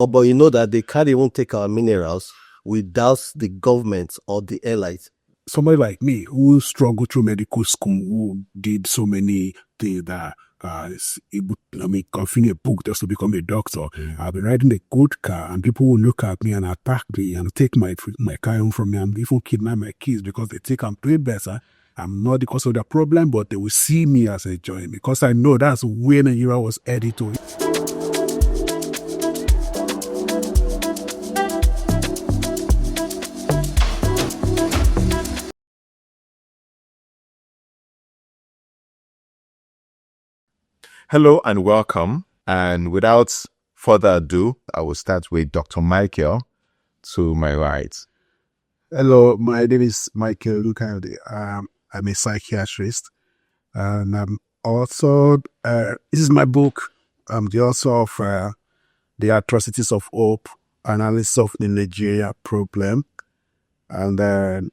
Oh, but you know that they can't even take our minerals without the government or the airlines. Somebody like me who struggled through medical school, who did so many things that is able, can finish a book just to become a doctor. I'll be riding a good car and people will look at me and attack me and take my car home from me and even kidnap my kids because they think I'm doing better. I'm not because of the problem, but they will see me as a joy because I know that's where Nigeria was headed to. Hello and welcome. And without further ado, I will start with Dr. Michael to my right. Hello, my name is Michael Olukayode. I'm a psychiatrist. And I'm also, this is my book. I'm the author of The Atrocities of Hope, Analysis of the Nigeria Problem. And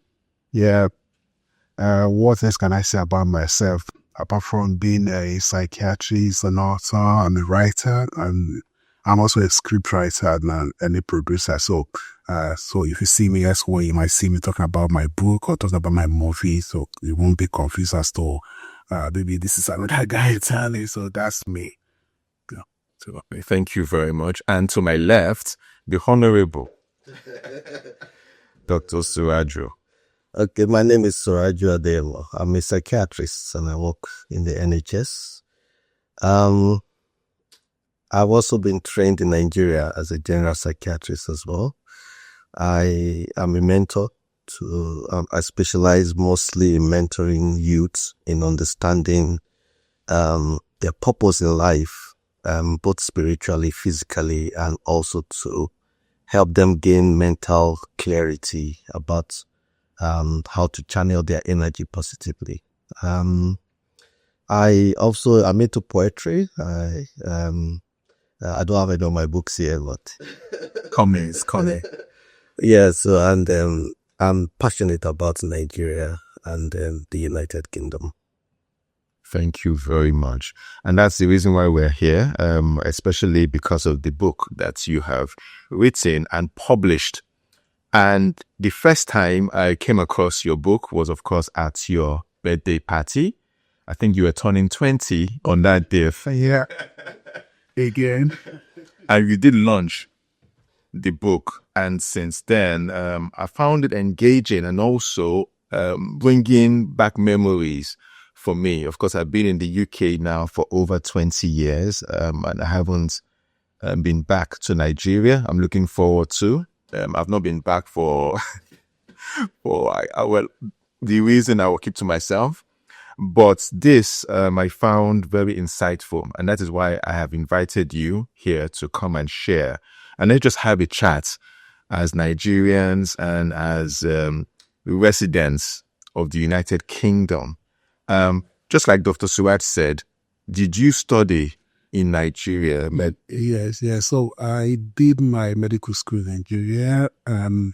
what else can I say about myself? Apart from being a psychiatrist, an author, I'm a writer, and I'm also a scriptwriter and a producer. So if you see me elsewhere, you might see me talking about my book or talking about my movie. So you won't be confused as to maybe this is another guy entirely. So that's me. Yeah. So, thank you very much. And to my left, the Honorable Dr. Suraju. Okay, my name is Suraju Adeyemo. I'm a psychiatrist and I work in the NHS. I've also been trained in Nigeria as a general psychiatrist as well. I am a mentor. I specialize mostly in mentoring youths in understanding their purpose in life, both spiritually, physically, and also to help them gain mental clarity about how to channel their energy positively. I'm into poetry. I don't have any of my books here, but Coming. yeah. So I'm passionate about Nigeria and the United Kingdom. Thank you very much. And that's the reason why we're here, especially because of the book that you have written and published. And the first time I came across your book was, of course, at your birthday party. I think you were turning 20 on that day. Yeah. Again. And you did launch the book. And since then, I found it engaging and also bringing back memories for me. Of course, I've been in the UK now for over 20 years, and I haven't been back to Nigeria. I'm looking forward to. I've not been back for the reason I will keep to myself. But this I found very insightful, and that is why I have invited you here to come and share. And let's just have a chat as Nigerians and as residents of the United Kingdom. Just like Dr. Suraj said, did you study in Nigeria? Yes. So I did my medical school in Nigeria, and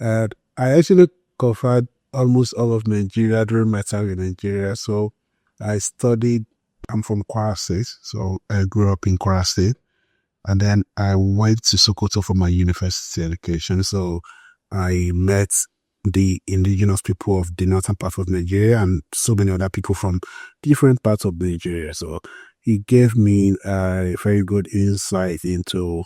I actually covered almost all of Nigeria during my time in Nigeria. So I studied. I'm from Kwara State, so I grew up in Kwara State, and then I went to Sokoto for my university education. So I met the indigenous people of the northern part of Nigeria and so many other people from different parts of Nigeria. So it gave me a very good insight into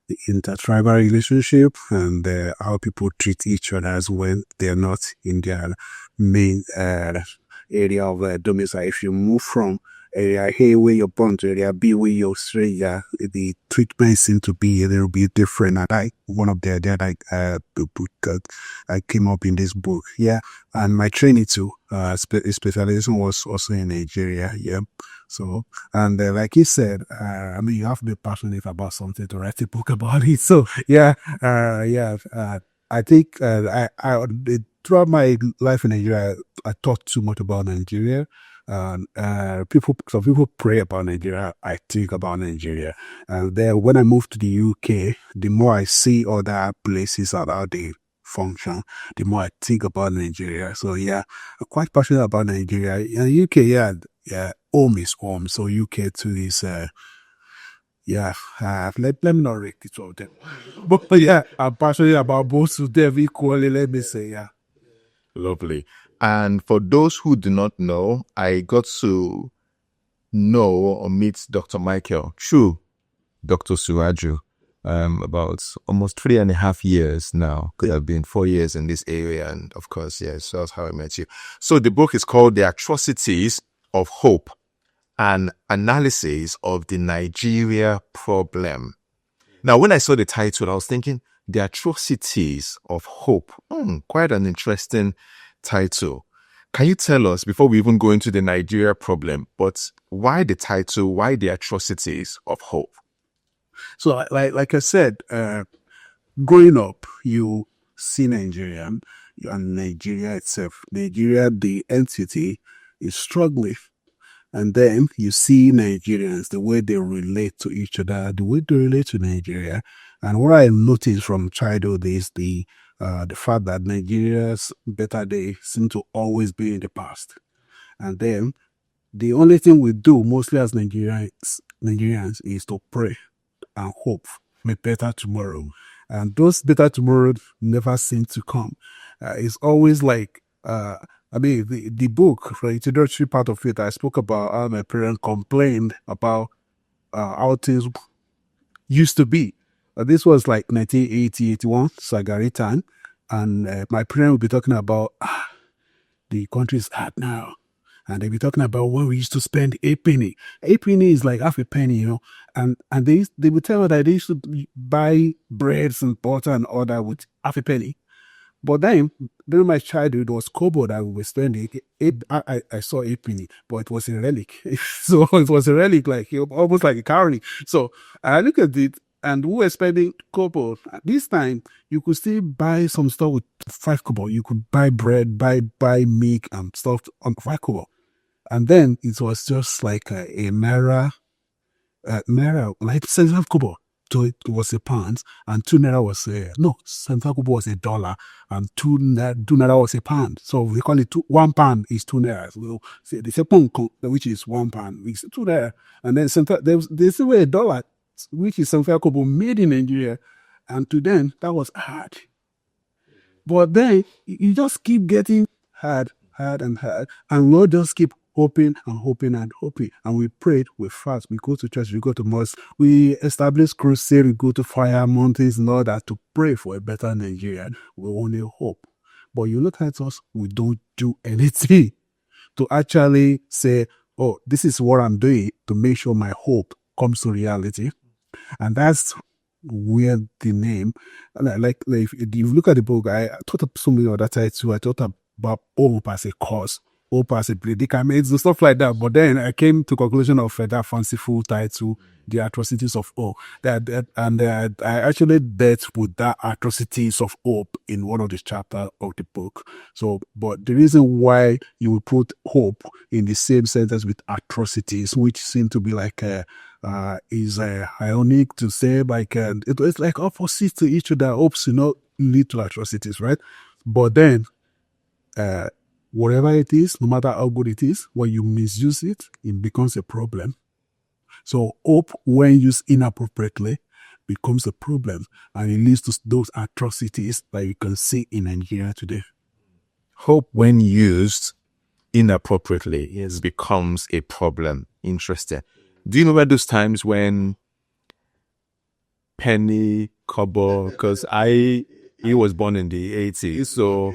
the intertribal relationship and how people treat each other as when they're not in their main area of domicile. If you move from area A where you're born to area B where you're stranger, the treatment seems to be a little bit different. And one of the idea I came up in this book. Yeah. And my training too, specialization was also in Nigeria. Yeah. So, and like he said, you have to be passionate about something to write a book about it. So, yeah, I think throughout my life in Nigeria, I thought too much about Nigeria. Some people pray about Nigeria. I think about Nigeria. And then when I moved to the UK, the more I see other places and how they function, the more I think about Nigeria. So yeah, I'm quite passionate about Nigeria. In the UK, home is home. So UK too is Yeah, let me not rate the two of them. But yeah, I'm passionate about both of them equally, let me say, yeah. Lovely. And for those who do not know, I got to know or meet Dr. Michael through Dr. Suraju about almost 3.5 years now. Could have been 4 years in this area. And of course, yes, so that's how I met you. So the book is called The Atrocities of Hope, an analysis of the Nigeria problem. Now, when I saw the title, I was thinking, The Atrocities of Hope. Quite an interesting title. Can you tell us, before we even go into the Nigeria problem, but why the title, why the Atrocities of Hope? So, like I said, growing up, you see Nigeria and Nigeria itself. Nigeria, the entity, is struggling. And then you see Nigerians, the way they relate to each other, the way they relate to Nigeria. And what I noticed from childhood is the fact that Nigeria's better days seem to always be in the past. And then the only thing we do mostly as Nigerians is to pray and hope for a better tomorrow. And those better tomorrows never seem to come. It's always like, the book, the introductory part of it, I spoke about how my parents complained about how things used to be. This was like 1980, 81, Sagari time. And my parents would be talking about, the country is hard now. And they'd be talking about when we used to spend a penny. A penny is like half a penny, And they would tell me that they used to buy breads and butter and all that with half a penny. But then, during my childhood, it was kobo that we were spending. I saw a penny, but it was a relic. So it was a relic, like almost like a cowrie. So I look at it, and we were spending kobo. At this time, you could still buy some stuff with 5 kobo. You could buy bread, buy milk and stuff on 5 kobo. And then it was just like a naira, like 75 kobo. So it was a pound, and 2 naira was 75 kobo was $1, and 2 naira was a pound. So we call it 1 pound is 2 naira. So they say pong, which is 1 pound, we say 2 naira, and then they say $1, which is 75 kobo made in Nigeria, and to them that was hard. But then you just keep getting hard and hard, and we'll just keep hoping and hoping and hoping. And we prayed, we fast, we go to church, we go to mosque, we establish crusade, we go to fire mountains and all that to pray for a better Nigeria. We only hope. But you look at us, we don't do anything to actually say, oh, this is what I'm doing to make sure my hope comes to reality. And that's where the name, like if you look at the book, I thought of so many other titles. I thought about hope as a cause, hope as a predicament, and stuff like that. But then I came to conclusion of that fanciful title, The Atrocities of Hope. I actually dealt with that Atrocities of Hope in one of the chapters of the book. So, but the reason why you would put hope in the same sentence with atrocities, which seem to be like is ironic to say, like it's like opposite to each other. Hopes lead to atrocities, right? But then whatever it is, no matter how good it is, when you misuse it, it becomes a problem. So hope, when used inappropriately, becomes a problem, and it leads to those atrocities that you can see in Nigeria today. Hope, when used inappropriately, becomes a problem. Interesting. Do you remember those times when penny, kobo, because he was born in the 80s, so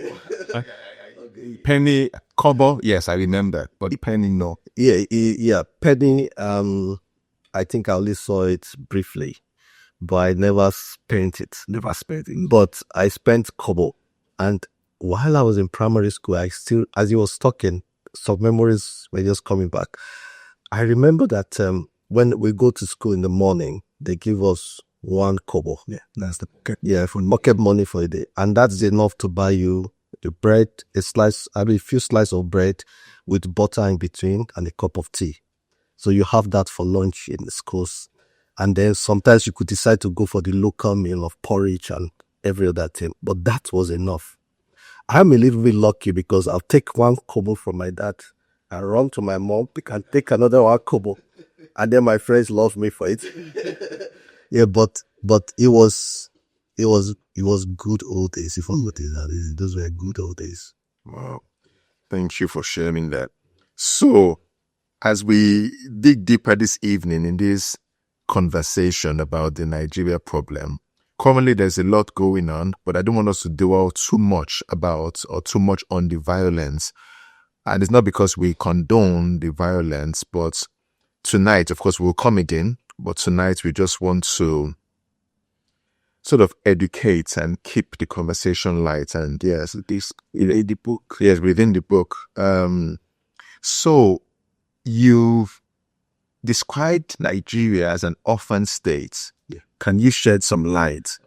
penny, kobo, yes, I remember, but penny, no. Yeah, penny, I think I only saw it briefly, but I never spent it. But I spent kobo. And while I was in primary school, I still, as he was talking, some memories were just coming back. I remember that when we go to school in the morning, they give us 1 kobo. Yeah, that's the pocket. Yeah, for pocket money for a day. And that's enough to buy you the bread, a few slices of bread with butter in between and a cup of tea. So you have that for lunch in the schools. And then sometimes you could decide to go for the local meal of porridge and every other thing. But that was enough. I'm a little bit lucky because I'll take 1 kobo from my dad and run to my mom and take another 1 kobo. And then my friends loved me for it. Yeah, but it was good old days. If I look at it, those were good old days. Wow. Thank you for sharing that. So, as we dig deeper this evening in this conversation about the Nigeria problem, currently there's a lot going on, but I don't want us to dwell too much about or too much on the violence. And it's not because we condone the violence, but tonight, of course, we'll come again, but tonight we just want to sort of educate and keep the conversation light. And yes, this in the book. Yes, within the book. So you've described Nigeria as an orphan state. Yeah. Can you shed some light?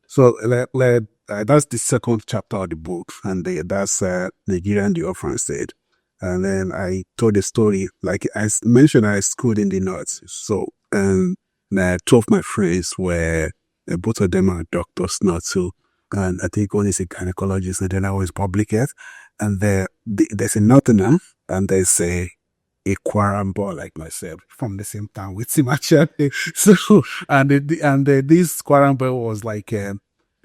So that's the second chapter of the book, and that's Nigeria and the orphan state. And then I told the story, like I mentioned, I schooled in the north. So, and two of my friends were, both of them are doctors now too. And I think one is a gynecologist, and then I was public health. And there's a northerner, and there's a Kwaran boy like myself from the same town with him actually. So, and this Kwaran boy was like,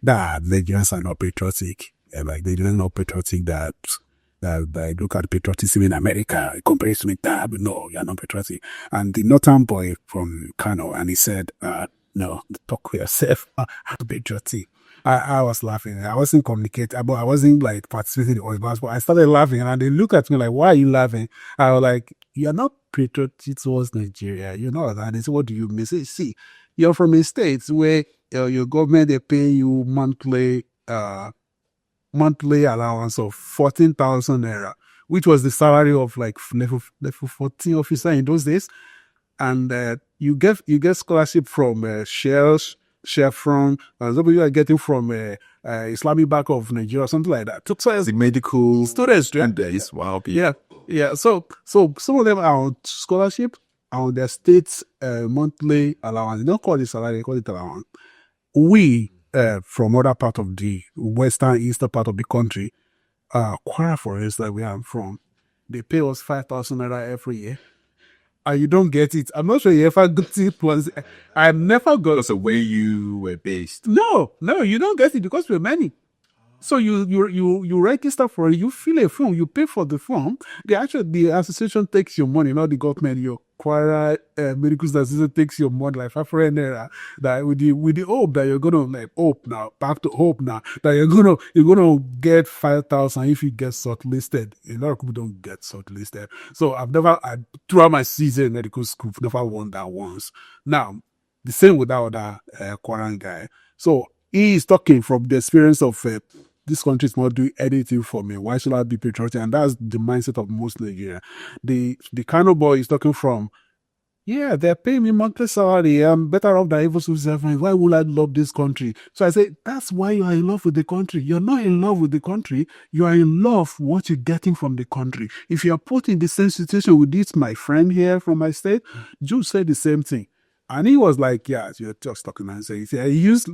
that the Nigerians are not patriotic. Like they didn't know patriotic that I look at patriotism in America, comparison with that, but no, you're not patriotic. And the northern boy from Kano, and he said, no, talk for yourself, I'm patriotic. I was laughing. I wasn't communicating, but I wasn't like participating in the audience, but I started laughing, and they look at me like, why are you laughing? I was like, you're not patriotic towards Nigeria, you know that. And they said, what do you mean? Say, see, you're from a state where your government, they pay you monthly allowance of 14,000 naira, which was the salary of like level 14 officer in those days. And you get scholarship from Chevron, some you are getting from Islamic Bank of Nigeria, something like that. So as The medical students, yeah. days, wow. Yeah. So some of them are on scholarship, on their state's monthly allowance. They don't call it salary, they call it allowance. We, from other part of the western, eastern part of the country, Kwara, for instance, where I'm from, they pay us 5,000 naira every year. And you don't get it. I'm not sure you ever got it once. I never got Because of where you were based. No, you don't get it because we're many. So you register for it, you fill a form, you pay for the form. The association takes your money, not the government. Your Kwara medical association takes your money like 500 naira. That with the hope that you're gonna back to hope now that you're gonna get 5,000 if you get shortlisted. A lot of people don't get shortlisted. So throughout my season in medical school, never won that once. Now the same with that other Kwaran guy. So he is talking from the experience of this country is not doing anything for me. Why should I be patriotic? And that's the mindset of most Nigeria. The Kano boy is talking from, yeah, they're paying me monthly salary. I'm better off than even suicide. Why would I love this country? So I say, that's why you are in love with the country. You're not in love with the country. You are in love with what you're getting from the country. If you are put in the same situation with this, my friend here from my state, Jude said the same thing. And he was like, yeah, you're just talking nonsense. He didn't use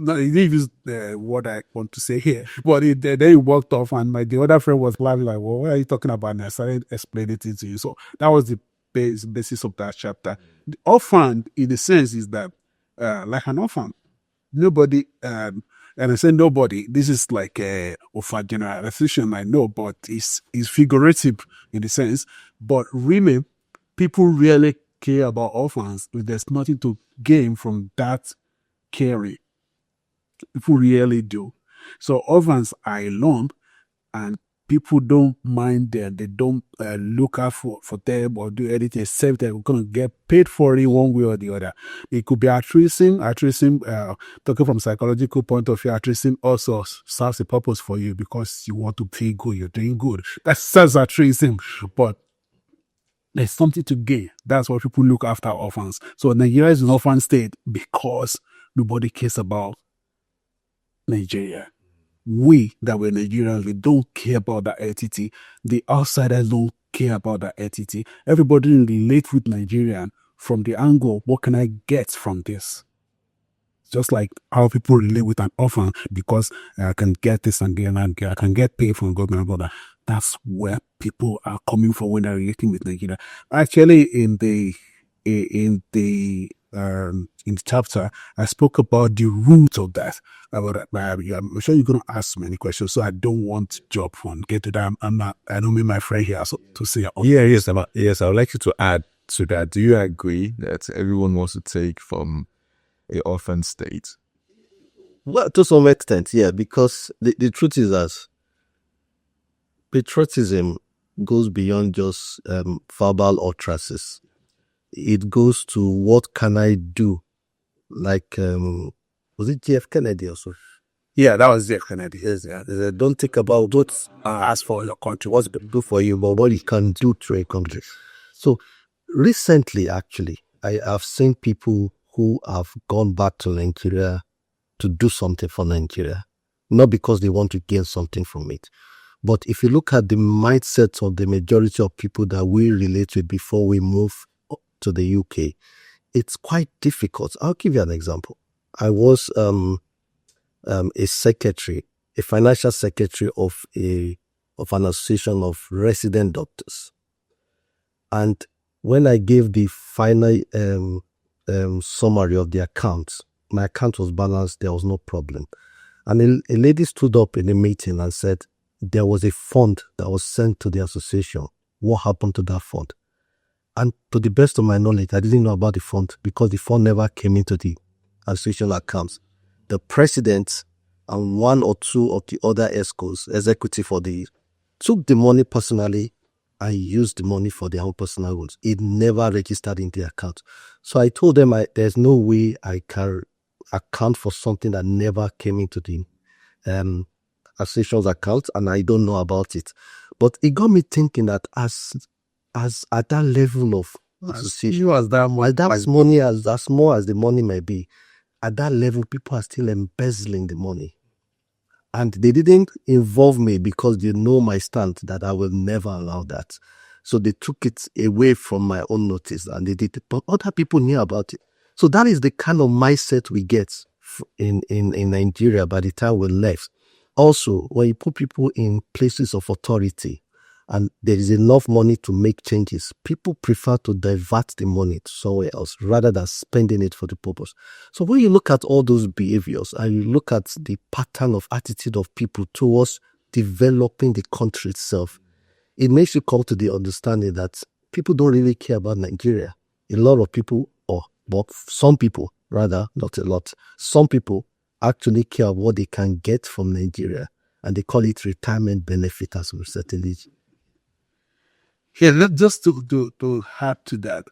what I want to say here. But then he walked off, and the other friend was laughing like, well, what are you talking about? And I started explaining it to you. So that was the basis of that chapter. The orphan, in the sense, is that like an orphan, nobody, and I say nobody, this is like of a generalization, I know, but it's figurative in the sense. But really, people really care about orphans if there's nothing to gain from that caring. People really do. So orphans are alone, and people don't mind them. They don't look out for them or do anything except they're going to get paid for it one way or the other. It could be altruism. Talking from psychological point of view, altruism also serves a purpose for you because you want to feel good. You're doing good. That serves altruism. But there's something to gain. That's why people look after orphans. So Nigeria is an orphan state because nobody cares about Nigeria. We that were Nigerians, we don't care about that entity. The outsiders don't care about that entity. Everybody relates with Nigerian from the angle, what can I get from this? Just like how people relate with an orphan because I can get this and I can get paid from government. But that's where people are coming from when they're relating with Nigeria. Actually, in the in the chapter, I spoke about the root of that. I'm sure you're going to ask many questions, so I don't want to jump on. Get to that. I don't mean my friend here to say. Yes, I would like you to add to that. Do you agree that everyone wants to take from an orphan state? Well, to some extent, yeah, because the truth is that patriotism goes beyond just verbal utterances. It goes to what can I do? Like, was it JF Kennedy also? Yeah, that was JF Kennedy. Yes, yeah. Don't think about what ask for your country, what's going to do for you, but what you can do to a country. So recently, actually, I have seen people who have gone back to Nigeria to do something for Nigeria, not because they want to gain something from it. But if you look at the mindset of the majority of people that we relate with before we move to the UK, it's quite difficult. I'll give you an example. I was a secretary, a financial secretary of an association of resident doctors. And when I gave the final summary of the accounts, my account was balanced, there was no problem. And a lady stood up in a meeting and said, there was a fund that was sent to the association. What happened to that fund? And to the best of my knowledge, I didn't know about the fund because the fund never came into the association accounts. The president and one or two of the other ESCOs, executive for the, took the money personally and used the money for their own personal goals. It never registered in the account. So I told them there's no way I can account for something that never came into the association's account, and I don't know about it. But it got me thinking that as at that level of association, as money as small as the money may be, at that level, people are still embezzling the money. And they didn't involve me because they know my stand that I will never allow that. So they took it away from my own notice and they did it. But other people knew about it. So that is the kind of mindset we get in Nigeria by the time we left. Also, when you put people in places of authority and there is enough money to make changes, people prefer to divert the money to somewhere else rather than spending it for the purpose. So when you look at all those behaviors and you look at the pattern of attitude of people towards developing the country itself, it makes you come to the understanding that people don't really care about Nigeria. A lot of people, but some people, rather, not a lot, some people actually care about what they can get from Nigeria, and they call it retirement benefit as a certain age. Yeah, just to add to that,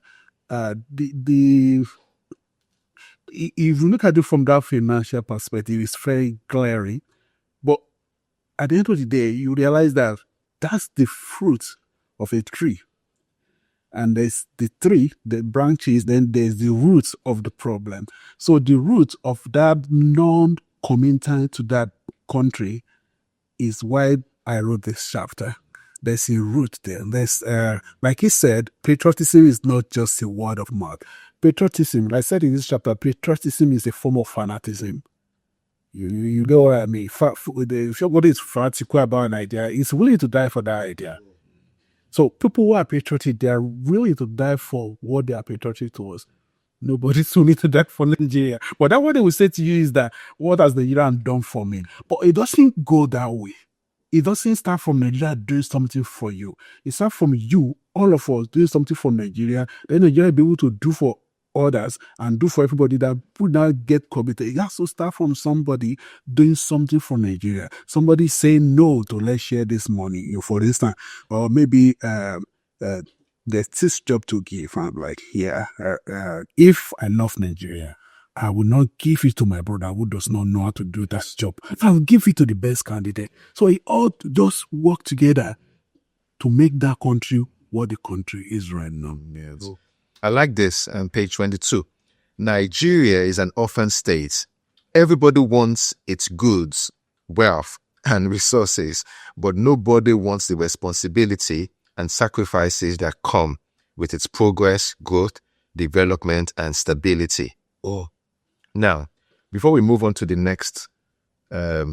if you look at it from that financial perspective, it's very glaring. But at the end of the day, you realize that that's the fruit of a tree. And there's the tree, the branches, then there's the roots of the problem. So the root of that non-commitment to that country is why I wrote this chapter. There's a root there. There's, like he said, patriotism is not just a word of mouth. Patriotism, like I said in this chapter, patriotism is a form of fanaticism. You know what I mean? If somebody is fanatical about an idea, he's willing to die for that idea. So people who are patriotic, they are willing to die for what they are patriotic towards. Nobody's willing to die for Nigeria. But that what they will say to you is that, what has the Iran done for me? But it doesn't go that way. It doesn't start from Nigeria doing something for you. It starts from you, all of us, doing something for Nigeria. Then Nigeria will be able to do for others and do for everybody that would not get committed. It has to start from somebody doing something for Nigeria. Somebody saying no to let's share this money, for instance, or maybe there's this job to give. I'm like, if I love Nigeria, I will not give it to my brother who does not know how to do that job. I'll give it to the best candidate. So it all just work together to make that country what the country is right now. Yes. I like this on page 22. Nigeria is an orphan state. Everybody wants its goods, wealth, and resources, but nobody wants the responsibility and sacrifices that come with its progress, growth, development, and stability. Now, before we move on to the next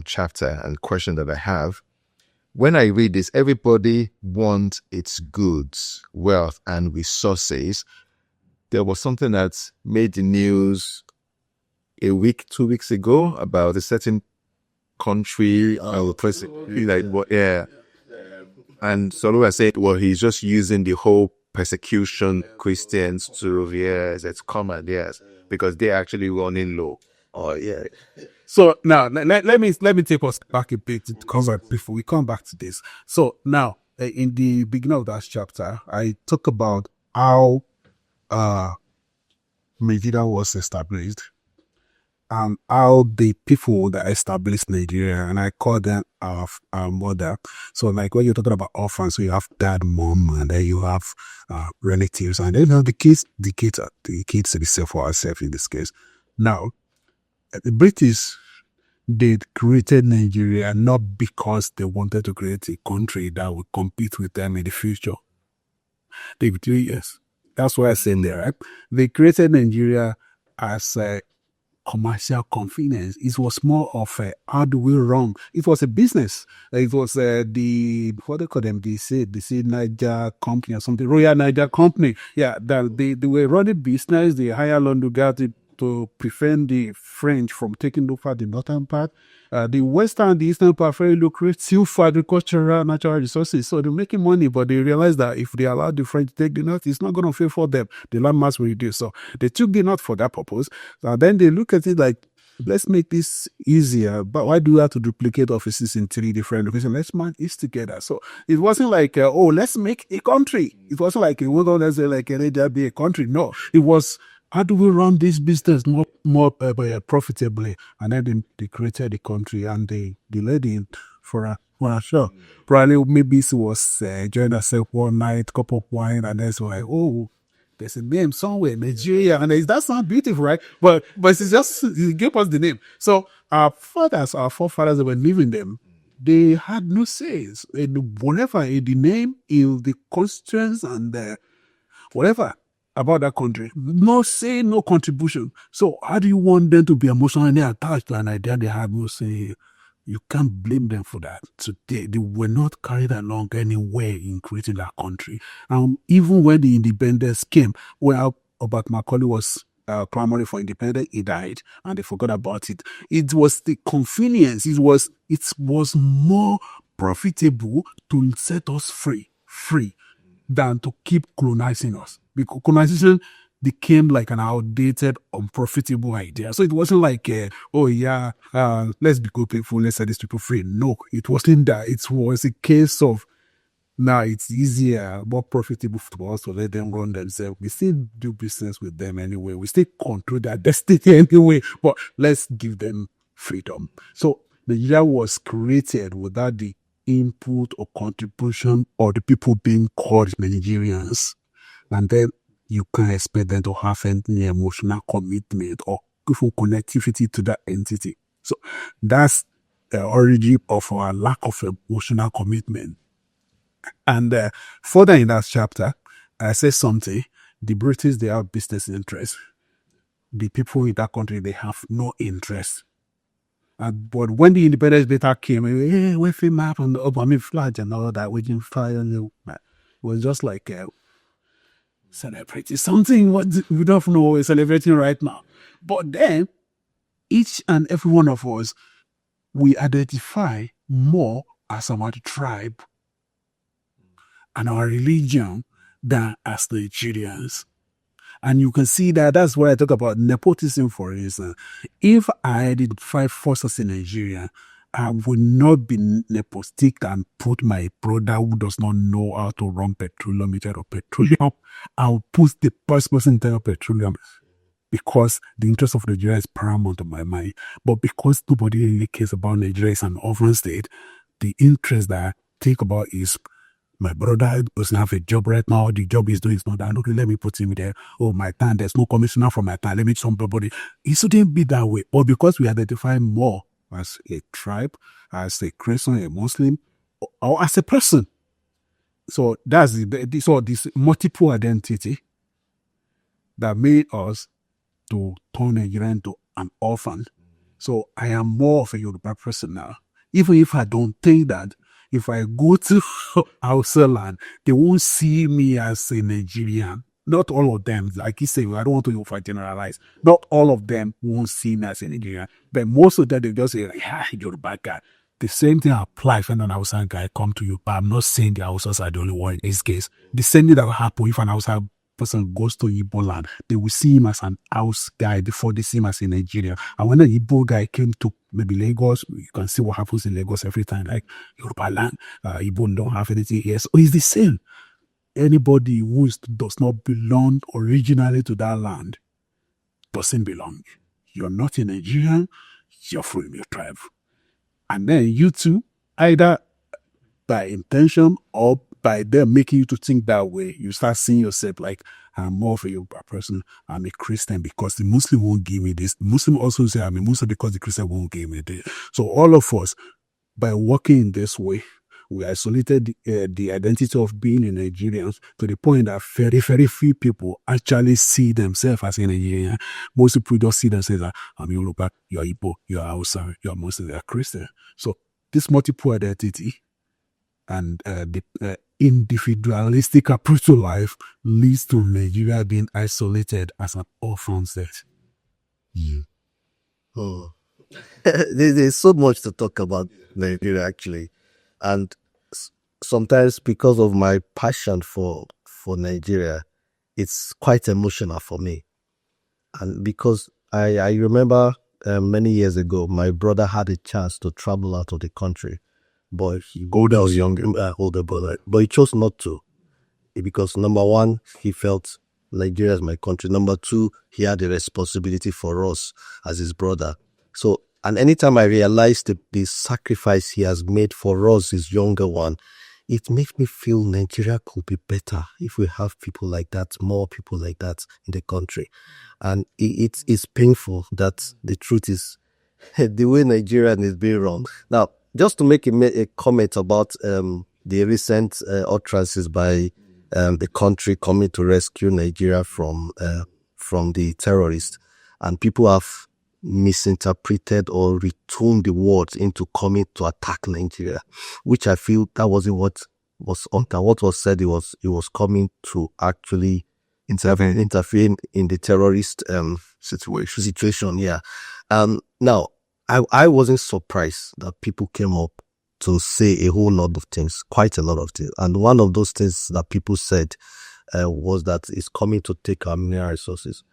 chapter and question that I have, when I read this, everybody wants its goods, wealth, and resources, there was something that made the news a week, 2 weeks ago about a certain country or person, like what? Yeah. And Solu said, well, he's just using the whole persecution Christians to, yes, it's common, yes, because they're actually running low. Oh, yeah. So now let me take us back a bit to cover before we come back to this. So now in the beginning of that chapter, I talk about how Nigeria was established and how the people that established Nigeria, and I call them our mother. So like when you're talking about orphans, so you have dad, mom, and then you have relatives, and then the kids themselves for ourselves in this case. Now, the British, they created Nigeria not because they wanted to create a country that would compete with them in the future. They would do, yes. That's why I say there, right? They created Nigeria as a commercial convenience. It was more of a how do we run? It was a business. It was the what they call them? They say Niger Company or something, Royal Niger Company. Yeah, that they were running business. They hired London guards to prevent the French from taking over the northern part. The western and the eastern part very lucrative for agricultural natural resources. So they're making money, but they realized that if they allow the French to take the north, it's not going to favor them. The land mass will reduce. So they took the north for that purpose. And then they look at it like, let's make this easier. But why do we have to duplicate offices in 3 different locations? Let's merge it together. So it wasn't like, let's make a country. It wasn't like, we're going to say like, be a country. No, it was, how do we run this business more profitably? And then they created the country, and the lady for a show. Probably maybe she was enjoying herself one night, cup of wine, and then so like, oh, there's a name somewhere, Nigeria, and that sounds beautiful, right? But it's just, you give us the name. So our forefathers that were living them, they had no says in whatever, in the name, in the constituents, and whatever about that country. No say, no contribution. So how do you want them to be emotionally attached to an idea they have no say? You can't blame them for that. So they were not carried along anywhere in creating that country. Even when the independence came, well, Robert Macaulay was clamoring for independence, he died, and they forgot about it. It was the convenience. It was more profitable to set us free than to keep colonizing us. Because colonization became like an outdated, unprofitable idea. So it wasn't like, let's be good people, let's set these people free. No, it wasn't that. It was a case of, now it's easier, more profitable for us to let them run themselves. We still do business with them anyway. We still control their destiny anyway, but let's give them freedom. So Nigeria was created without the input or contribution or the people being called Nigerians. And then you can expect them to have any emotional commitment or full connectivity to that entity. So that's the origin of our lack of emotional commitment. And further in that chapter, I say something, the British, they have business interests. The people in that country, they have no interest. But when the independence later came, we film map on the flag and all that, waging fire, it was just like celebrating something what we don't know we're celebrating right now. But then, each and every one of us, we identify more as our tribe and our religion than as Nigerians. And you can see that that's why I talk about nepotism, for instance. If I identify forces in Nigeria, I would not be nepotistic and put my brother who does not know how to run petroleum or petroleum. I'll put the first person into petroleum because the interest of Nigeria is paramount in my mind. But because nobody really cares about Nigeria as an orphan state, the interest that I think about is my brother doesn't have a job right now. The job he's doing is not that. Okay, let me put him there. Oh, my town, there's no commissioner from my town. Let me somebody. It shouldn't be that way. But because we identify more as a tribe, as a Christian, a Muslim, or as a person. So that's this multiple identity that made us to turn Nigeria into an orphan. So I am more of a Yoruba person now. Even if I don't think that, if I go to Hausa land, they won't see me as a Nigerian. not all of them, like you say, I don't want to over generalize. Not all of them won't see me as a Nigerian, but most of them, they just say, you're a bad guy. The same thing applies when an Hausa guy come to you, but I'm not saying the Hausas are the only one in this case. The same thing that will happen if an Hausa person goes to Igbo land, they will see him as an house guy before they see him as a Nigerian. And when an Igbo guy came to maybe Lagos, you can see what happens in Lagos every time, like Yoruba land, Igbo don't have anything here. So it's the same. Anybody who does not belong originally to that land doesn't belong. You're not a Nigerian, you're from your tribe. And then you too, either by intention or by them making you to think that way, you start seeing yourself like, I'm more of a Yoruba person, I'm a Christian because the Muslim won't give me this. The Muslim also say I'm a Muslim because the Christian won't give me this. So all of us, by working in this way, we isolated the identity of being a Nigerian to the point that very, very few people actually see themselves as a Nigerian. Most people just see themselves as, I'm Yoruba, you're Igbo, you're Hausa, you're Muslim, you're Christian. So this multiple identity and the individualistic approach to life leads to Nigeria being isolated as an orphan state. Oh. There's so much to talk about Nigeria, actually. And sometimes because of my passion for Nigeria, it's quite emotional for me. And because I remember many years ago, my brother had a chance to travel out of the country. But he was younger, older brother. But he chose not to. Because number one, he felt Nigeria is my country. Number two, he had a responsibility for us as his brother. So, and anytime I realize the sacrifice he has made for us, his younger one, it makes me feel Nigeria could be better if we have people like that, more people like that in the country. And it's painful that the truth is the way Nigeria is being run. Now, just to make a comment about the recent utterances by the country coming to rescue Nigeria from the terrorists, and people have misinterpreted or retuned the words into coming to attack Nigeria, which I feel that wasn't what was what was said. It was coming to actually interfere in the terrorist situation. Yeah. Now, I wasn't surprised that people came up to say a whole lot of things, quite a lot of things. And one of those things that people said was that it's coming to take our mineral resources.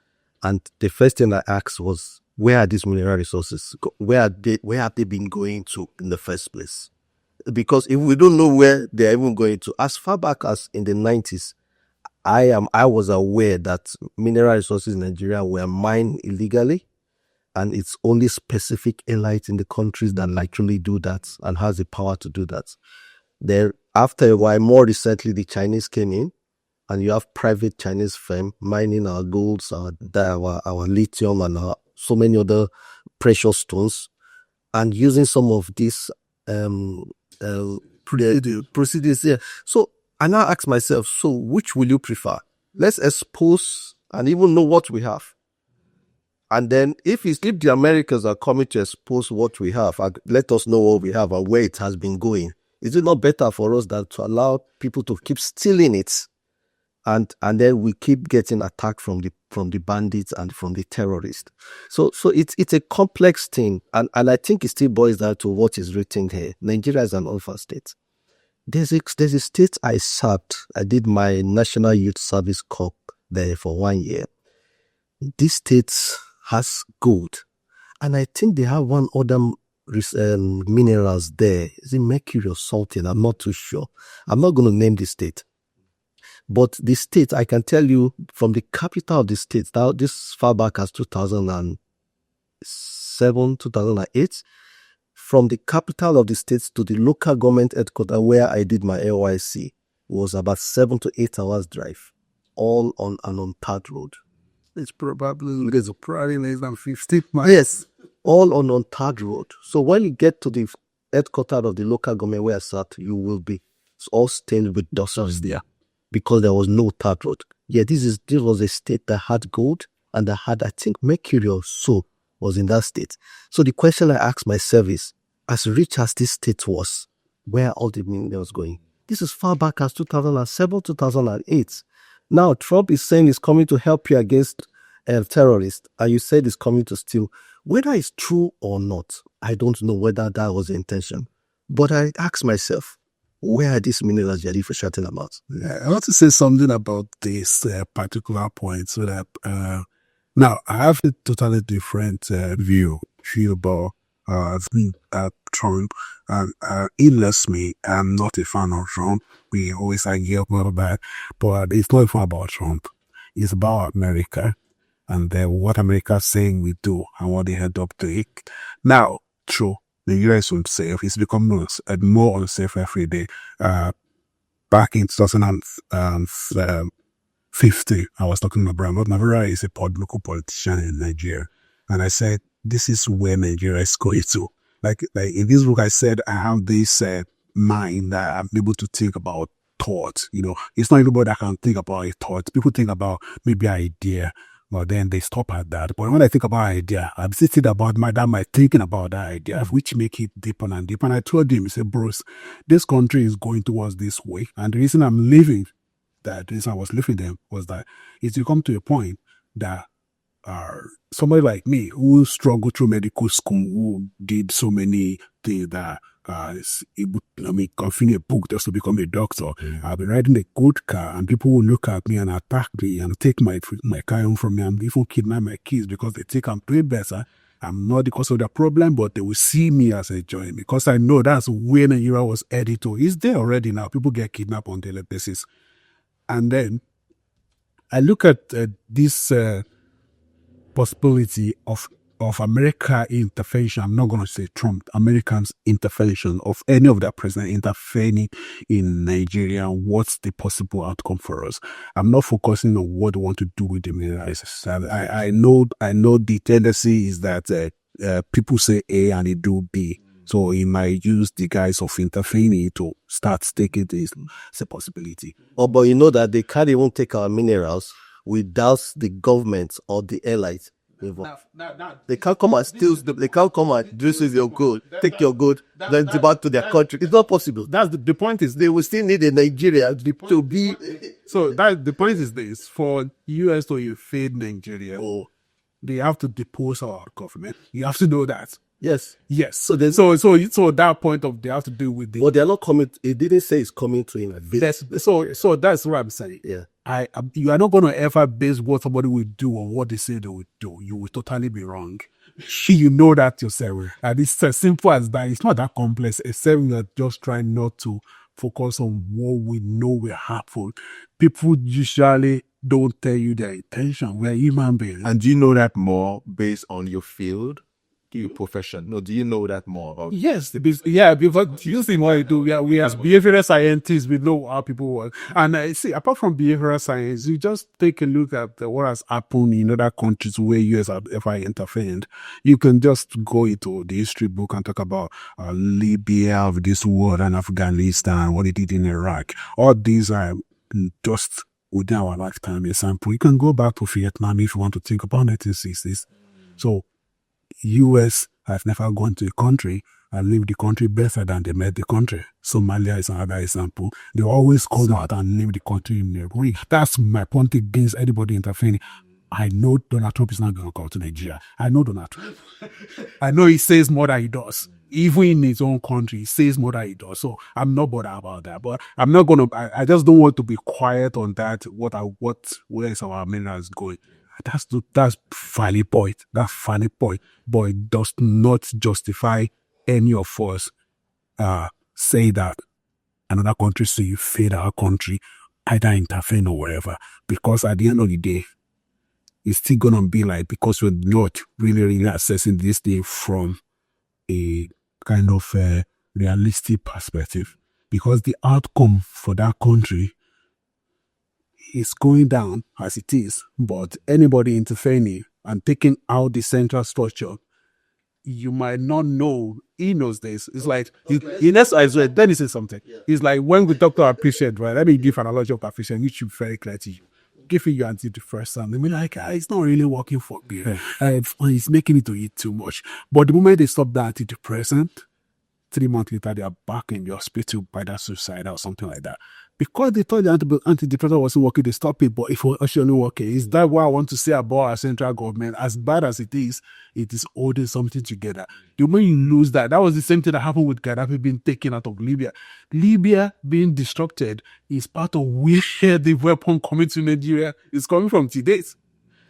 And the first thing I asked was, where are these mineral resources? Where have they been going to in the first place? Because if we don't know where they're even going to, as far back as in the 90s, I was aware that mineral resources in Nigeria were mined illegally. And it's only specific elites in the countries that actually do that and has the power to do that. Then after a while, more recently, the Chinese came in, and you have private Chinese firm mining our golds, our lithium, and so many other precious stones, and using some of these procedures here. So I now ask myself, so which will you prefer? Let's expose and even know what we have. And then if the Americans are coming to expose what we have, let us know what we have and where it has been going. Is it not better for us than to allow people to keep stealing it, and then we keep getting attacked from the bandits and from the terrorists? So it's a complex thing, and I think it still boils down to what is written here. Nigeria is an orphan state. There's a state I served. I did my National Youth Service Corps there for 1 year. This state has gold, and I think they have one other minerals there. Is it mercury or something? I'm not too sure. I'm not going to name the state, but the state, I can tell you from the capital of the state, now this far back as 2007, 2008, from the capital of the state to the local government headquarters where I did my LYC was about 7 to 8 hours drive, all on an unpacked road. It's probably less than 50 miles. Yes, all on untarred road. So when you get to the headquarters of the local government where I sat, you will be all stained with dust there because there was no tarred road. Yeah, this was a state that had gold and that had, I think, mercury or so was in that state. So the question I asked myself is, as rich as this state was, where are all the minerals going? This is far back as 2007, 2008. Now, Trump is saying he's coming to help you against terrorists, and you said he's coming to steal. Whether it's true or not, I don't know whether that was the intention. But I ask myself, where are these minerals you're even shouting about? I want to say something about this particular point, so that now I have a totally different view about Trump. He loves me. I'm not a fan of Trump. We always argue about that, but it's not even about Trump. It's about America and what America's saying we do and what they end up doing. Now, true, the US is unsafe. It's becoming more unsafe every day. Back in 2015, I was talking to Brian Navara is a local politician in Nigeria. And I said, this is where Nigeria is going to. Like in this book, I said, I have this mind that I'm able to think about thoughts. It's not everybody that can think about a thought. People think about maybe an idea, but then they stop at that. But when I think about an idea, I'm thinking about my thinking about that idea, which make it deeper and deeper. And I told him, he said, Bruce, this country is going towards this way. And the reason I'm leaving, the reason I was leaving them was that it's to come to a point that somebody like me who struggled through medical school, who did so many things that is able, continue a book just to become a doctor. I'll be riding a good car and people will look at me and attack me and take my car home from me and even kidnap my kids because they think I'm doing better. I'm not the cause of the problem, but they will see me as a joy because I know that's where Nigeria was headed to. It's there already now. People get kidnapped on a daily basis. And then I look at this possibility of America intervention. I'm not going to say Trump, Americans intervention of any of their president intervening in Nigeria. What's the possible outcome for us? I'm not focusing on what they want to do with the minerals. I know the tendency is that people say A and they do B. So he might use the guise of intervening to start taking this. It's a possibility. Oh, but you know that they can't even take our minerals without the government or the allies involved. They can't come and steal. They can't come and this is your good, take your good, then depart to their country. It's not possible. That's the point is They will still need a Nigeria to be. so that the point is this: for US to invade Nigeria, they have to depose our government. You have to know that. Yes. So that point of they have to do with the. But they are not coming. It didn't say it's coming to invade. So that's what I'm saying. Yeah. You are not going to ever base what somebody will do on what they say they will do. You will totally be wrong. You know that yourself. And it's as simple as that. It's not that complex, except we are just trying not to focus on what we know will happen. People usually don't tell you their intention. We're human beings. And do you know that more based on your field? Your profession? No, do you know that more about? Yes, because you see what I do. We as behavioral scientists, we know how people work. And see, apart from behavioral science, you just take a look at what has happened in other countries where US have ever intervened. You can just go into the history book and talk about Libya of this war and Afghanistan, what it did in Iraq. All these are just within our lifetime example. You can go back to Vietnam if you want to think about 1960s. So US have never gone to a country and leave the country better than they met the country. Somalia is another example. They always come out and leave the country in a ruin. That's my point against anybody intervening. I know Donald Trump is not going to come to Nigeria. I know Donald Trump. I know he says more than he does. Even in his own country, he says more than he does. So I'm not bothered about that. But I'm not going to, I just don't want to be quiet on that. Where is our minerals going? That's valid point. That valid point. But it does not justify any of us say that another country say you fail our country, either intervene or wherever. Because at the end of the day, it's still gonna be like, because we're not really assessing this thing from a kind of a realistic perspective. Because the outcome for that country is going down as it is, but anybody intervening and taking out the central structure, you might not know. He knows this. It's like, then he says something. It's like when we talk to our patient, right? Let me give an analogy of our patient, which should be very clear to you. Give you antidepressant. They be like, it's not really working for me. It's making me to eat too much. But the moment they stop the antidepressant, 3 months later, they are back in the hospital by that suicide or something like that. Because they thought the antidepressant wasn't working, they stopped it, but if it was actually working, is that what I want to say about our central government? As bad as it is holding something together. The moment you lose that was the same thing that happened with Gaddafi being taken out of Libya. Libya being destructed is part of where the weapon coming to Nigeria is coming from today.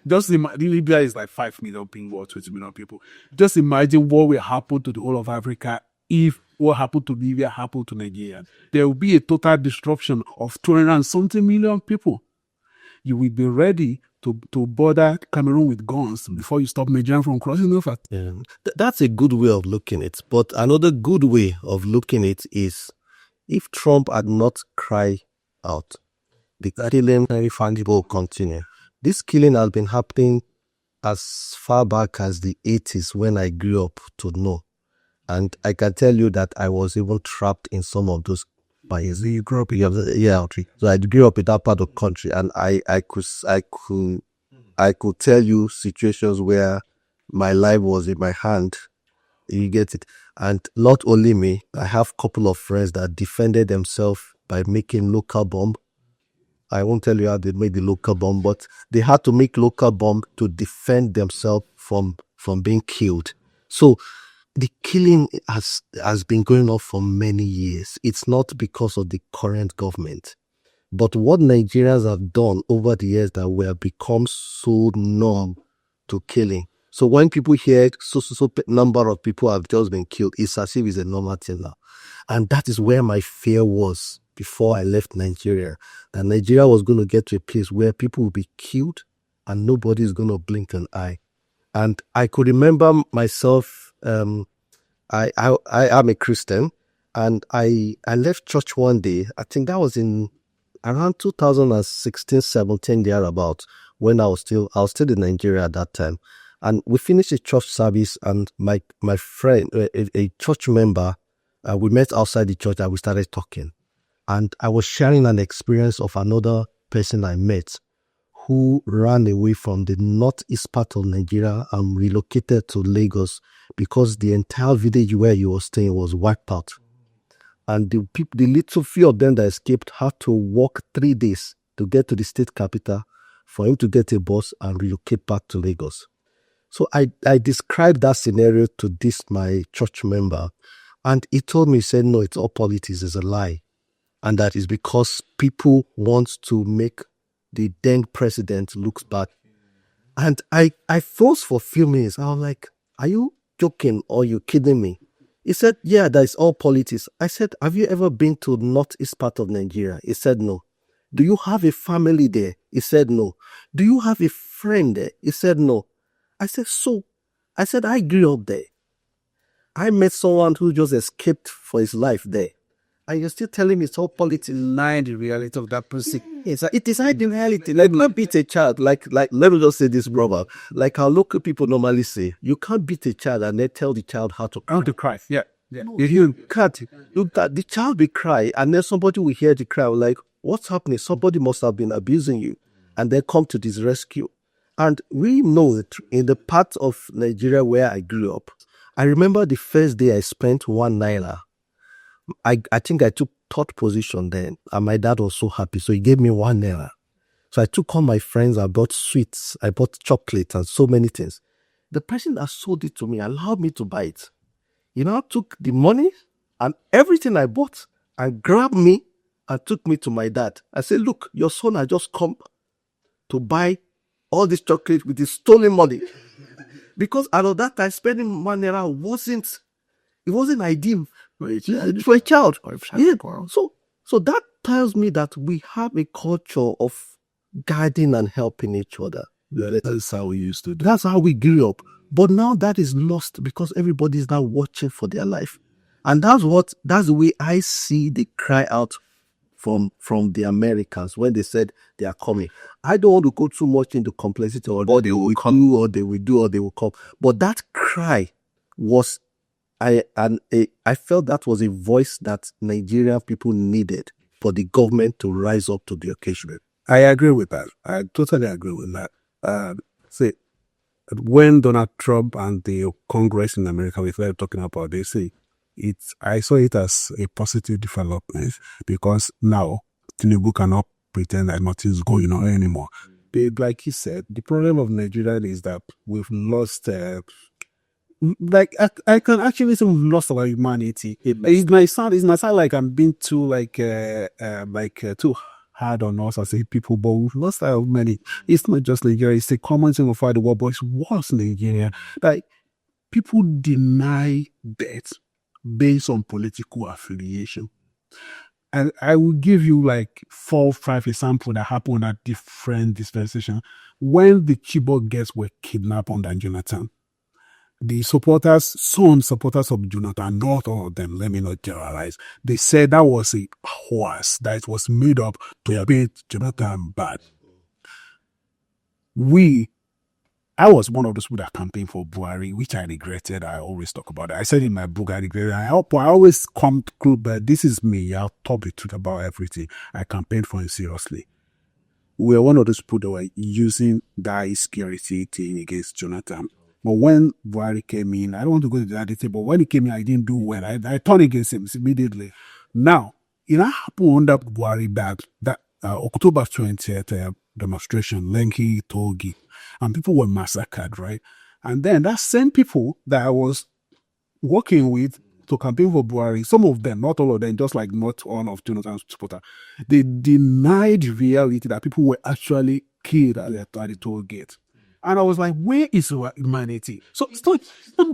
Just imagine, Libya is like 5 million people or 20 million people. Just imagine what will happen to the whole of Africa if what happened to Libya happened to Nigeria. There will be a total disruption of 200 and something million people. You will be ready to border Cameroon with guns before you stop Nigerian from crossing over. Yeah. That's a good way of looking at it. But another good way of looking at it is if Trump had not cried out, the killing will continue. This killing has been happening as far back as the 80s when I grew up to know. And I can tell you that I was even trapped in some of those biases. You grew up So I grew up in that part of the country, and I could tell you situations where my life was in my hand. You get it? And not only me, I have a couple of friends that defended themselves by making local bomb. I won't tell you how they made the local bomb, but they had to make local bomb to defend themselves from being killed. So the killing has been going on for many years. It's not because of the current government, but what Nigerians have done over the years that we have become so numb to killing. So when people hear so number of people have just been killed, it's as if it's a normal thing now. And that is where my fear was before I left Nigeria, that Nigeria was going to get to a place where people will be killed and nobody is going to blink an eye. And I could remember myself, I am a Christian, and I left church one day. I think that was in around 2016, 17, thereabout, when I was still in Nigeria at that time. And we finished a church service, and my friend, a church member, we met outside the church and we started talking. And I was sharing an experience of another person I met who ran away from the northeast part of Nigeria and relocated to Lagos because the entire village where he was staying was wiped out. And the little few of them that escaped had to walk 3 days to get to the state capital for him to get a bus and relocate back to Lagos. So I described that scenario to my church member, and he told me, he said, no, it's all politics, it's a lie. And that is because people want to make the then president looks bad. And I froze for a few minutes. I was like, are you joking or you kidding me? He said, yeah, that is all politics. I said, have you ever been to the northeast part of Nigeria? He said, no. Do you have a family there? He said, no. Do you have a friend there? He said, no. I said, I grew up there. I met someone who just escaped for his life there. And you're still telling me it's all politics. Lie the reality of that person. Yes, it is the reality. Like, you can't beat a child. Like, let me just say this, brother. Like our local people normally say, you can't beat a child and then tell the child how to cry. Yeah. No, you can't. Look, that the child will cry, and then somebody will hear the cry, like, what's happening? Somebody must have been abusing you, and then come to this rescue. And we know that in the part of Nigeria where I grew up, I remember the first day I spent 1 naira. I think I took 3rd position then, and my dad was so happy, so he gave me 1 naira. So I took all my friends, I bought sweets, I bought chocolate and so many things. The person that sold it to me allowed me to buy it. He now took the money and everything I bought and grabbed me and took me to my dad. I said, look, your son has just come to buy all this chocolate with his stolen money. Because out of that time, spending 1 naira wasn't ideal for a child. Yeah. So that tells me that we have a culture of guiding and helping each other. Yeah, that's how we used to do. That's how we grew up. But now that is lost because everybody is now watching for their life. And that's the way I see the cry out from the Americans when they said they are coming. I don't want to go too much into complexity or they will come or they will do or they will come. But that cry was, I felt that was a voice that Nigerian people needed for the government to rise up to the occasion. I agree with that. I totally agree with that. See, when Donald Trump and the Congress in America, we started talking about, they say, I saw it as a positive development because now Tinubu cannot pretend that nothing's going on anymore. Like he said, the problem of Nigeria is that we've lost like I can actually say we've lost our humanity. It might sound like I'm being too too hard on us as a people, but we've lost our humanity. It's not just Nigeria; it's a common thing of the world, but it's worse Nigeria. Like people deny death based on political affiliation. And I will give you like 4 or 5 examples that happened at different dispensations. When the Chibok girls were kidnapped under Jonathan, the some supporters of Jonathan, not all of them, let me not generalize, they said that was a horse that was made up to paint Jonathan bad. I was one of those people that campaigned for Buhari, which I regretted. I always talk about it. I said in my book, I regretted. I always come through, but this is me. I'll talk the truth about everything. I campaigned for him seriously. We were one of those people that were using that security thing against Jonathan. But when Buhari came in, I don't want to go into that detail, but when he came in, I didn't do well. I turned against him immediately. Now, it happened under Buhari that October 20th demonstration, Lenki, Togi, and people were massacred, right? And then that same people that I was working with to campaign for Buhari, some of them, not all of them, just like not all of Jonathan's supporters, they denied the reality that people were actually killed at the toll gate. And I was like, where is our humanity? So it's not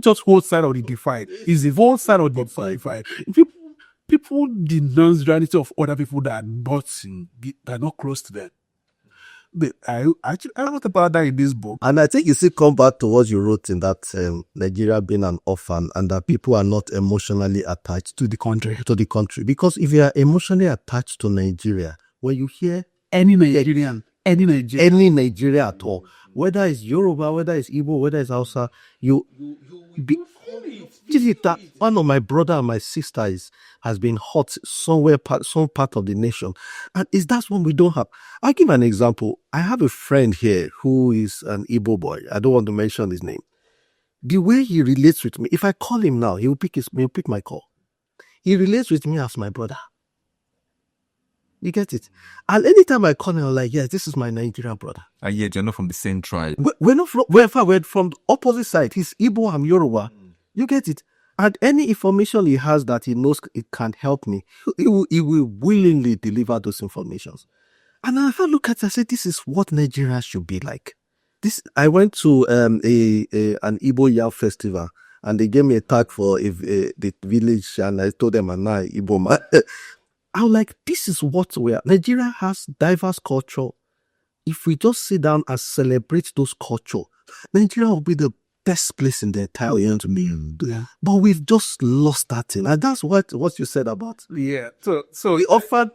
just one side of the divide. It's the whole side of the divide. People denounce the reality of other people that are not close to them. I wrote about that in this book. And I think you still come back to what you wrote in that Nigeria being an orphan and that people are not emotionally attached to the country. Because if you are emotionally attached to Nigeria, when you hear any Nigeria at all, whether it's Yoruba, whether it's Igbo, whether it's Hausa, that one of my brother and my sister has been hurt some part of the nation, and that's one we don't have. I'll give an example. I have a friend here who is an Igbo boy. I don't want to mention his name. The way he relates with me, if I call him now, he'll pick my call. He relates with me as my brother. You get it? And anytime I call him, I'm like, yes, this is my Nigerian brother. And yet you're not from the same tribe. We're from the opposite side. He's Igbo, I'm Yoruba. You get it? And any information he has that he knows it can help me, he will willingly deliver those informations. And if I look at it, I say, this is what Nigeria should be like. I went to an Igbo Yam festival, and they gave me a tag for the village, and I told them I'm not Igbo man. I was like, this is what we are. Nigeria has diverse culture. If we just sit down and celebrate those culture, Nigeria will be the best place in the entire world to be. Yeah. But we've just lost that thing. And that's what you said about. Yeah. So the orphan,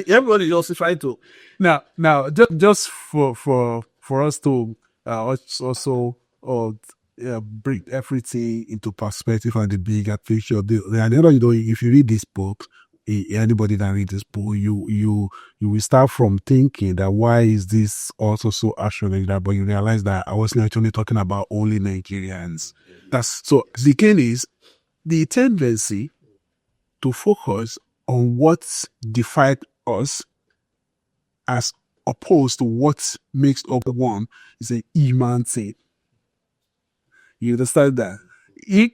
everybody just trying to. Now, just for us to also bring everything into perspective and the bigger picture. If you read this book, anybody that read this book, you will start from thinking that why is this also so actually that, but you realize that I wasn't actually talking about only Nigerians. So the thing is the tendency to focus on what divides us as opposed to what makes up one is a human thing. You understand that?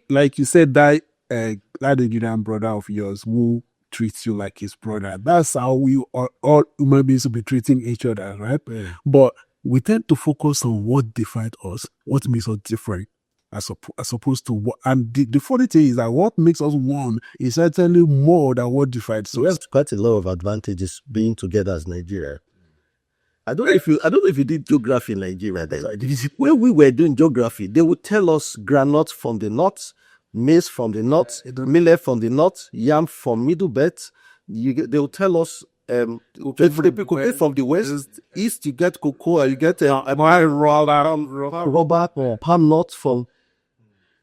Like you said, that Nigerian brother of yours who treats you like his brother. That's how we all human beings will be treating each other, right? Yeah. But we tend to focus on what divides us, what makes us different, as opposed to what. And the funny thing is that what makes us one is certainly more than what divides us. We have quite a lot of advantages being together as Nigeria. I don't know if you did geography in Nigeria. When we were doing geography, they would tell us granite from the north, maize from the north, millet from the north, yam from middle belt. They will tell us from the west, east you get cocoa, you get rubber, palm nuts from.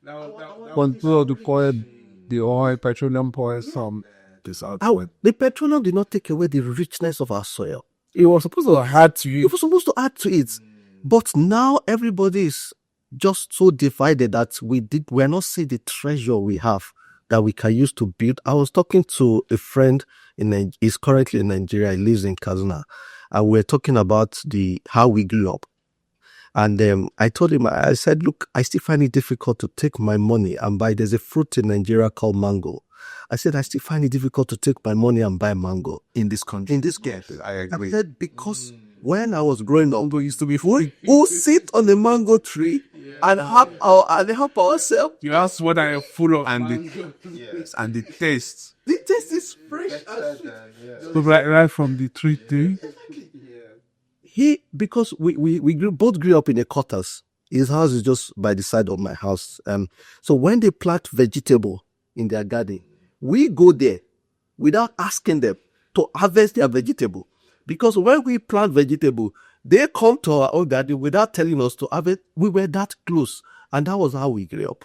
The oil, petroleum oils from this outside. The petroleum did not take away the richness of our soil. It was supposed to add to it. It was supposed to add to it. But now everybody is just so divided that we're not seeing the treasure we have that we can use to build. I was talking to a friend he's currently in Nigeria. He lives in Kaduna, and we're talking about how we grew up. And I told him, I said, look, I still find it difficult to take my money and buy. There's a fruit in Nigeria called mango. I said, I still find it difficult to take my money and buy mango in this country. in this country. I agree. I said, because when I was growing up, mango used to be free. We'll sit on the mango tree and help ourselves. You ask what I am full of, And the taste. The taste is fresh. So right from the tree thing. Because we both grew up in a quarters. His house is just by the side of my house. So when they plant vegetable in their garden, we go there without asking them to harvest their vegetable. Because when we plant vegetable, they come to our own garden without telling us to harvest. We were that close. And that was how we grew up.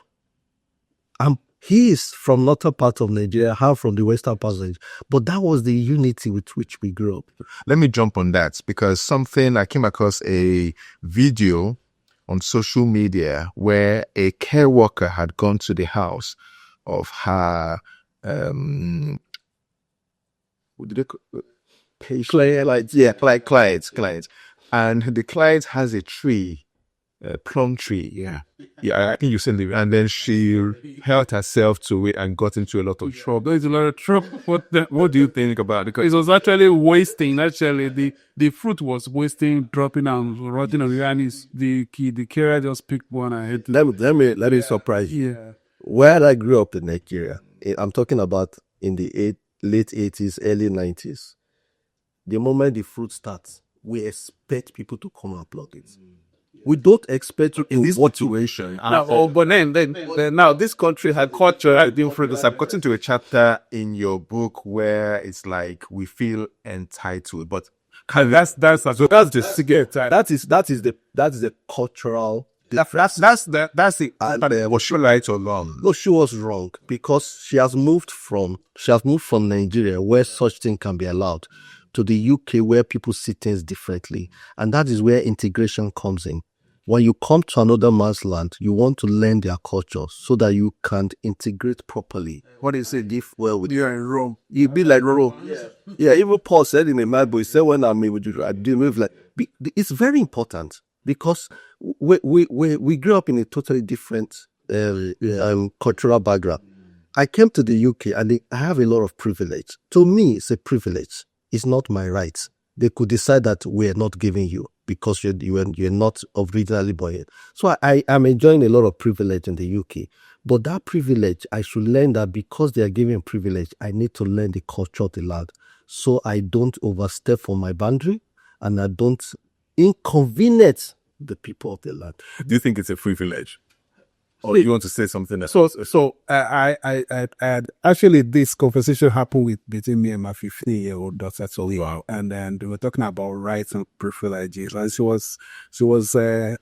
He is from northern part of Nigeria, how from the western part of Nigeria. But that was the unity with which we grew up. Let me jump on that, because I came across a video on social media where a care worker had gone to the house of her client. And the client has a tree, a plum tree. Yeah, I think you said it. And then she held herself to it and got into a lot of trouble. There's a lot of trouble. What do you think about it? Because it was actually wasting. Actually, the fruit was wasting, dropping and rotting on the ground. The carrier just picked one and ate it. Let me surprise you. Yeah. Where I grew up in Nigeria, I'm talking about in the late 80s, early 90s. The moment the fruit starts, we expect people to come and pluck it. We don't expect to in this situation. But then now this country had culture different. I've gotten to a chapter in your book where it's like we feel entitled, but that's the cigarette. That is the cultural. That's the was she right or wrong? No, she was wrong, because she has moved from Nigeria, where such thing can be allowed, to the UK, where people see things differently, and that is where integration comes in. When you come to another man's land, you want to learn their culture so that you can integrate properly. What do you say? Live well with. You're in Rome. You be like Rome. Yeah. Even Paul said in the Bible, he said, "When I'm with you, I do move like." It's very important, because we grew up in a totally different cultural background. I came to the UK and I have a lot of privilege. To me, it's a privilege. It's not my right. They could decide that we're not giving you because you're not originally born here. So I am enjoying a lot of privilege in the UK. But that privilege, I should learn that because they are giving privilege, I need to learn the culture of the land. So I don't overstep on my boundary and I don't inconvenience the people of the land. Do you think it's a privilege? Or you want to say something else? So I actually, this conversation happened between me and my 15-year-old daughter, Tolu, and then they were talking about rights and privileges, and she was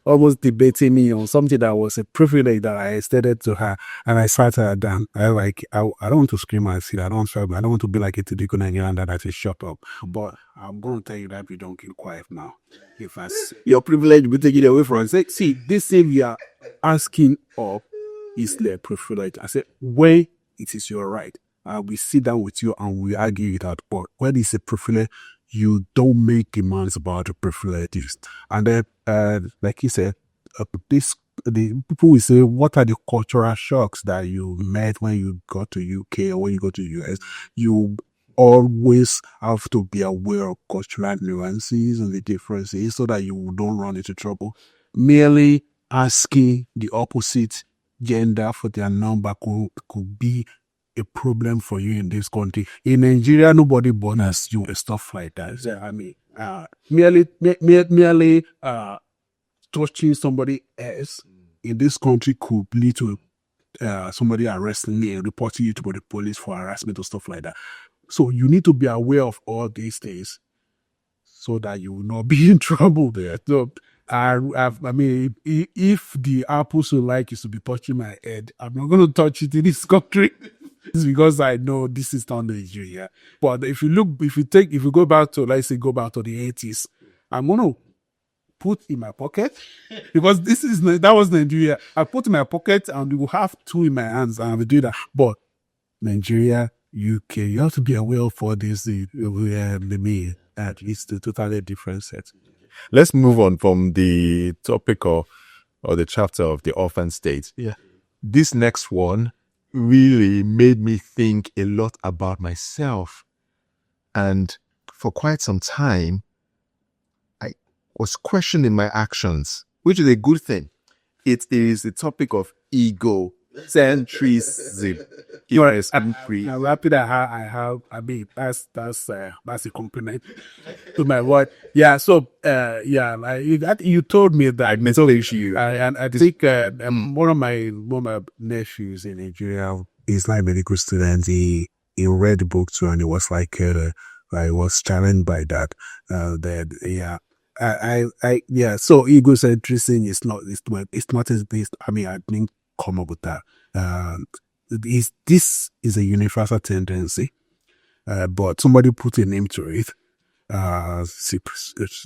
almost debating me on something that was a privilege that I extended to her, and I sat her down. I don't want to scream and say I don't want to be like a typical Nigerian that I say shut up, but I'm going to tell you that if you don't keep quiet now, your privilege will be taken away from you. See, this thing you are asking of is their privilege. I said, when it is your right, we sit down with you and we argue it out. But when it's a privilege, you don't make demands about the privileges. And then, like he said, the people will say, what are the cultural shocks that you met when you got to UK or when you go to US? You always have to be aware of cultural nuances and the differences so that you don't run into trouble. Merely asking the opposite gender for their number could be a problem for you in this country. In Nigeria, nobody born as you and stuff like that. So, I mean, merely touching somebody else in this country could lead to somebody arresting me and reporting you to the police for harassment or stuff like that. So you need to be aware of all these things so that you will not be in trouble there. So I mean, if the apples you like is to be touching my head, I'm not going to touch it in this country. It's because I know this is not Nigeria. But if you go back to, let's say, the 80s, I'm going to put in my pocket because that was Nigeria. I put in my pocket and we will have two in my hands and I will do that. But Nigeria, UK, you have to be aware of all this. It's a totally different set. Let's move on from the topic or the chapter of the orphan state. Yeah. This next one really made me think a lot about myself. And for quite some time, I was questioning my actions, which is a good thing. It is the topic of egocentrism. I'm happy that I mean, that's a compliment to my word. Yeah. So, you told me that. I messaged you. And I think one of my nephews in Nigeria is like a medical student. He read the book too, and it was like I was challenged by that. So egocentrism is not. It's not as based. I mean, I didn't come up with that. This is a universal tendency, but somebody put a name to it.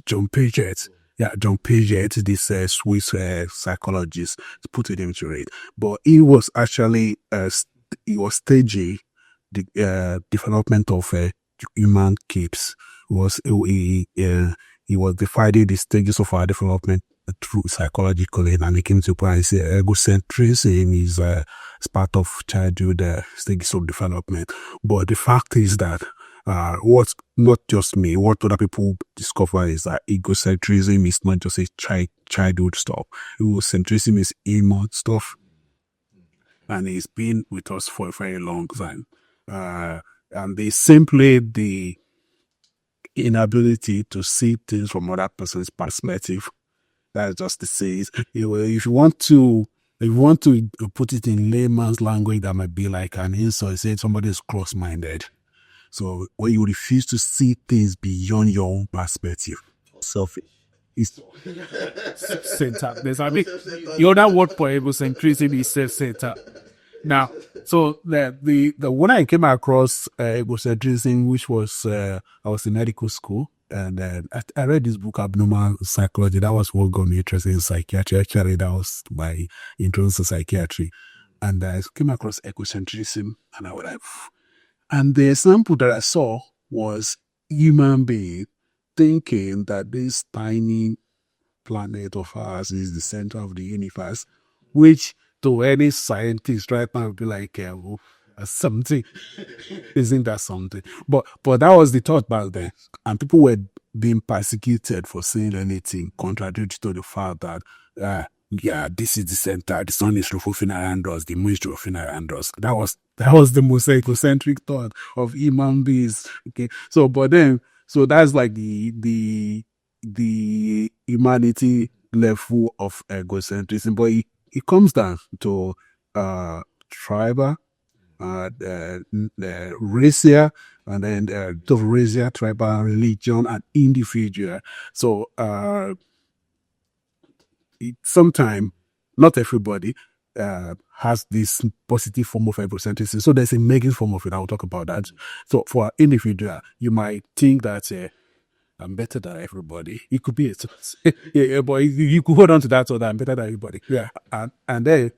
John Piaget. Yeah, John Piaget, this Swiss psychologist, put a name to it. But he was actually staging the development of human capes. He was dividing the stages of our development through psychologically, and he came to a point and said egocentrism is part of childhood stages of development. But the fact is that what's not just me, what other people discover is that egocentrism is not just a childhood stuff. Egocentrism is human stuff, and it's been with us for a very long time. And they simply the inability to see things from other person's perspective. That's just to say, if you want to put it in layman's language, that might be like an insult. Say somebody is cross-minded. So when you refuse to see things beyond your own perspective, Selfish. it's self-centeredness. I mean, the other word for egocentrism is self-centered. Now, so the when I came across egocentrism, which was I was in medical school, and I read this book, Abnormal Psychology. That was what got me interested in psychiatry. Actually, that was my introduction to psychiatry, and I came across egocentrism, and I was like, and the example that I saw was human being thinking that this tiny planet of ours is the center of the universe, which to any scientist right now would be like, something. Isn't that something? But that was the thought back then. And people were being persecuted for saying anything contradictory to the fact that, this is the center, the sun is revolving around us, the moon is revolving around us. That was the most egocentric thought of human beings. Okay. So that's like the humanity level of egocentrism. But it comes down to tribal, racial, and then the racial, tribal, religion, and individual. So sometimes not everybody has this positive form of egocentrism. So there's a negative form of it. I'll talk about that. So for an individual, you might think that I'm better than everybody. It could be it. But you could hold on to that so that I'm better than everybody. Yeah. And then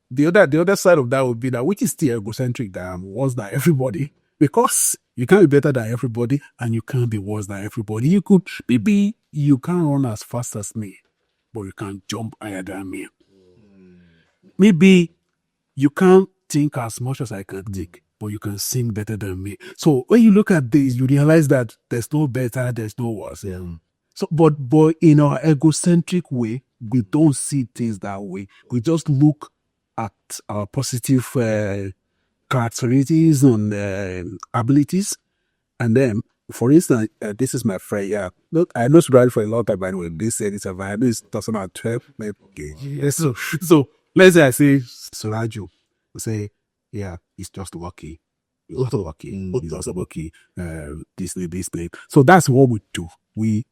the other side of that would be that which is still egocentric, that I'm worse than everybody. Because you can't be better than everybody and you can't be worse than everybody. Maybe you can't run as fast as me, but you can't jump higher than me. Maybe you can't think as much as I can think, but you can sing better than me. So when you look at this, you realize that there's no better, there's no worse. Yeah. So, but in our egocentric way, we don't see things that way. We just look at our positive characteristics and abilities, and then, for instance, this is my friend. Yeah, look, I know Suraju for a long time. By the way, this said it's I know it's 2012. Okay, yeah, so let's say I say Suraju, we say, yeah, it's just lucky. It's lucky. It's also lucky. This thing. So that's what we do. We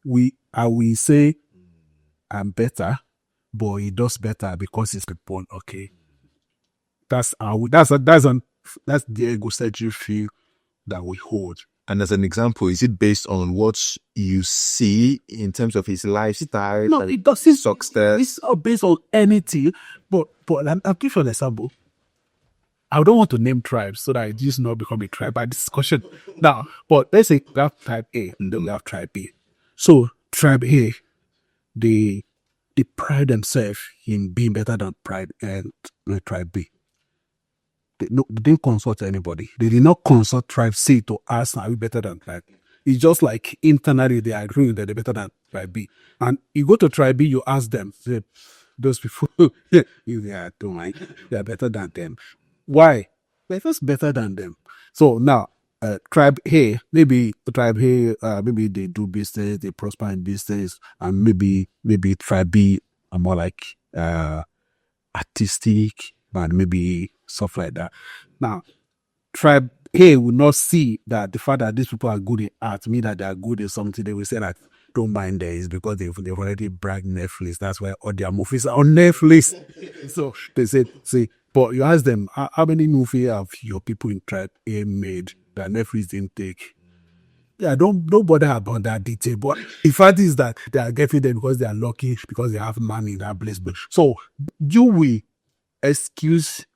say I'm better, but he does better because he's born. Okay, that's the egocentric view that we hold. And as an example, is it based on what you see in terms of his lifestyle? No, it doesn't. Success. It's not based on anything. But I'll give you an example. I don't want to name tribes so that it just not become a tribe by discussion. Now, but let's say we have tribe A and then we have tribe B. So tribe A, they pride themselves in being better than tribe B. They didn't consult anybody. They did not consult tribe C to ask, are we better than tribe B? It's just like internally they agree that they're better than tribe B. And you go to tribe B, you ask them, say, those people, don't mind, they're better than them. Why? They're just better than them. So now, tribe A, maybe maybe they do business, they prosper in business, and maybe tribe B are more like artistic, and maybe stuff like that. Now, tribe A will not see that the fact that these people are good in art, mean that they are good in something. They will say that don't mind there is because they've already bragged Netflix. That's why all their movies are on Netflix. So they said, see, but you ask them, how many movies have your people in tribe A made that Netflix didn't take? Yeah, don't bother about that detail. But the fact is that they are getting them because they are lucky, because they have money in that place. So you will excuse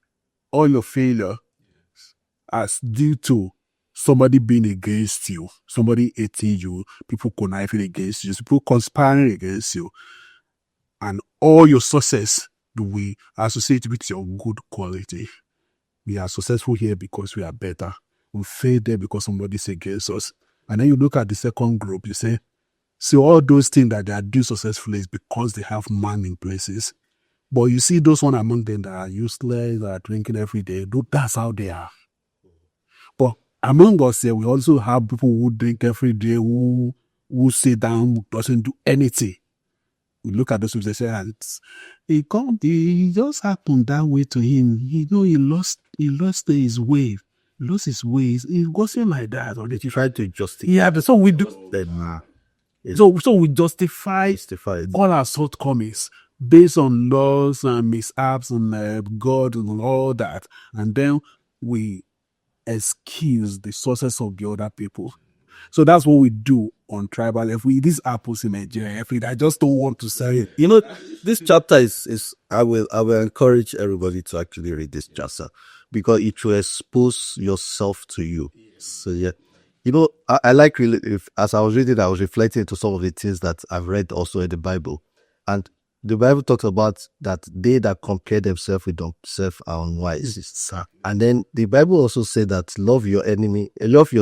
all your failure as due to somebody being against you, somebody hating you, people conniving against you, people conspiring against you, and all your success we associate with your good quality. We are successful here because we are better. We fail there because somebody's against us. And then you look at the second group, you say, see, all those things that they are doing successfully is because they have money in places. But you see those one among them that are useless, that are drinking every day, that's how they are. But among us here, we also have people who drink every day, who sit down, who doesn't do anything. We look at those people, they say, it just happened that way to him. He lost his way. Lost his ways. It wasn't like that. Or did you Try to justify? Yeah, but so we do. So we justify all our shortcomings based on laws and mishaps and God and all that, and then we excuse the sources of the other people. So that's what we do on tribal. If this happens in Nigeria, I just don't want to say it. This chapter is I will encourage everybody to actually read this chapter because it will expose yourself to you. So yeah, I like really, as I was reading, I was reflecting to some of the things that I've read also in the Bible, and the Bible talks about that they that compare themselves with themselves are unwise. And then the Bible also said that love your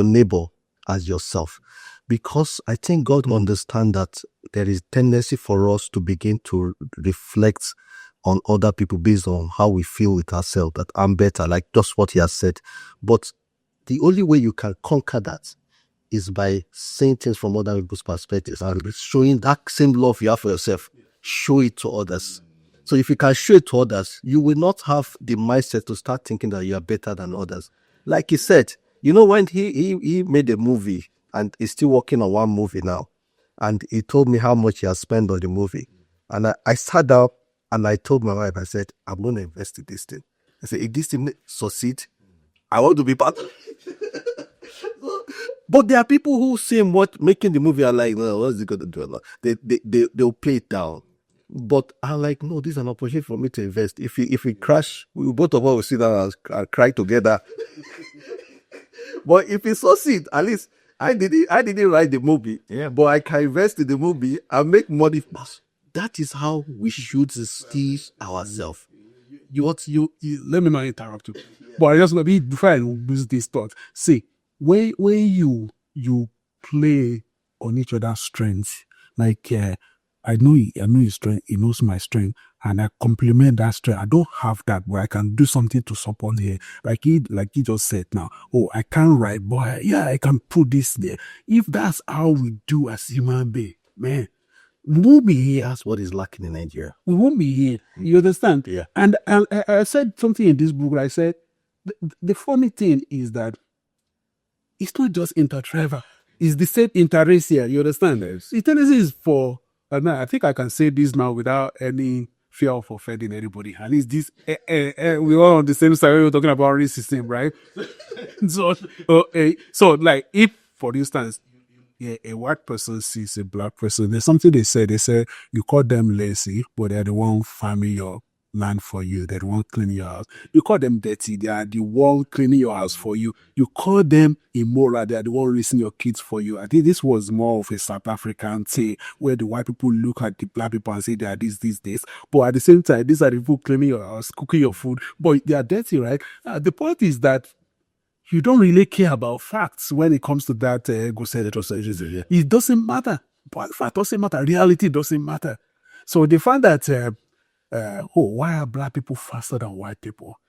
neighbor as yourself, because I think God understands that there is tendency for us to begin to reflect on other people based on how we feel with ourselves, that I'm better, like just what he has said. But the only way you can conquer that is by seeing things from other people's perspectives and showing that same love you have for yourself, show it to others. So if you can show it to others, you will not have the mindset to start thinking that you are better than others. Like he said, when he made a movie and he's still working on one movie now, and he told me how much he has spent on the movie. And I sat down and I told my wife, I said, I'm going to invest in this thing. I said, if this thing succeeds, I want to be part of it. But there are people who say making the movie are like, no, what's it going to do? They'll play it down. But I'm like, no, this is an opportunity for me to invest. If we crash, both of us will sit down and cry together. But if it succeeds, at least I didn't write the movie. Yeah. But I can invest in the movie and make money. That is how we should see ourselves. Let me not interrupt you. But I just want to be, before I lose this thought, see, when you play on each other's strengths, like I know his strength, he knows my strength, and I complement that strength. I don't have that, but I can do something to support here. Like he just said now, I can't write, but I can put this there. If that's how we do as human beings, man, we won't be here. That's what is lacking in Nigeria. We won't be here. You understand? Yeah. And I said something in this book. I said, the funny thing is that it's not just intertribal. It's the same interracial. You understand? Yes. Interracial is for, and I think I can say this now without any fear of offending anybody. At least this, we're all on the same side. We're talking about racism, right? So like, if for instance, a white person sees a black person. There's something they say. They say you call them lazy, but they're the one farming your land for you. They're the one cleaning your house. You call them dirty. They are the one cleaning your house for you. You call them immoral. They are the one raising your kids for you. I think this was more of a South African thing where the white people look at the black people and say they are these days. But at the same time, these are the people cleaning your house, cooking your food. But they are dirty, right? The point is that you don't really care about facts when it comes to that. It doesn't matter. But fact doesn't matter. Reality doesn't matter. So they find that, why are black people faster than white people?